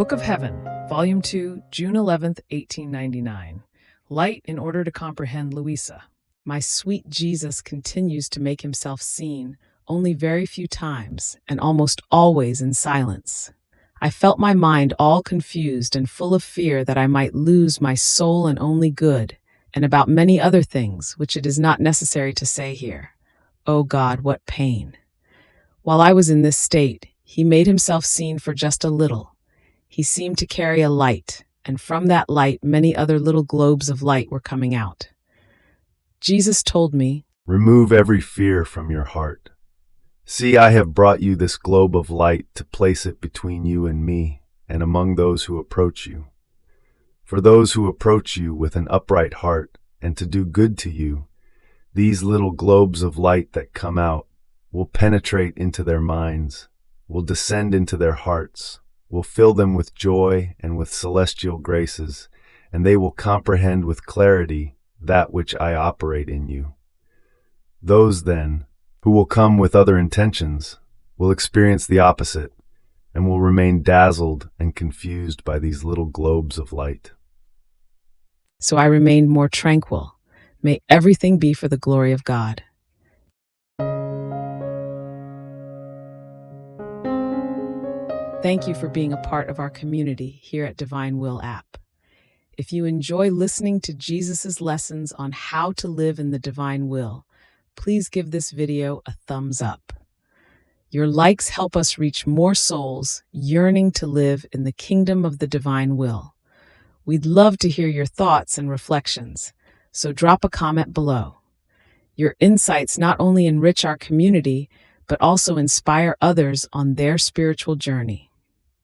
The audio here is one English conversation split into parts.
Book of Heaven, Volume 2, June 11th, 1899. Light in order to comprehend Luisa. My sweet Jesus continues to make himself seen, only very few times, and almost always in silence. I felt my mind all confused and full of fear that I might lose my sole and only good, and about many other things which it is not necessary to say here. Oh God, what pain! While I was in this state, he made himself seen for just a little. He seemed to carry a light, and from that light many other little globes of light were coming out. Jesus told me, "Remove every fear from your heart. See, I have brought you this globe of light to place it between you and me, and among those who approach you. For those who approach you with an upright heart, and to do good to you, these little globes of light that come out will penetrate into their minds, will descend into their hearts, will fill them with joy and with celestial graces, and they will comprehend with clarity that which I operate in you. Those, then, who will come with other intentions will experience the opposite and will remain dazzled and confused by these little globes of light." so I remained more tranquil. May everything be for the glory of God. Thank you for being a part of our community here at Divine Will app. If you enjoy listening to Jesus's lessons on how to live in the divine will, please give this video a thumbs up. Your likes help us reach more souls yearning to live in the kingdom of the divine will. We'd love to hear your thoughts and reflections, so drop a comment below. Your insights not only enrich our community, but also inspire others on their spiritual journey.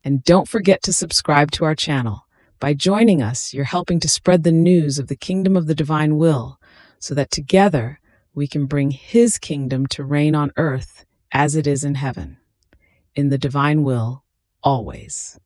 And don't forget to subscribe to our channel. By joining us, you're helping to spread the news of the kingdom of the divine will, so that together we can bring his kingdom to reign on earth as it is in heaven. In the divine will, always.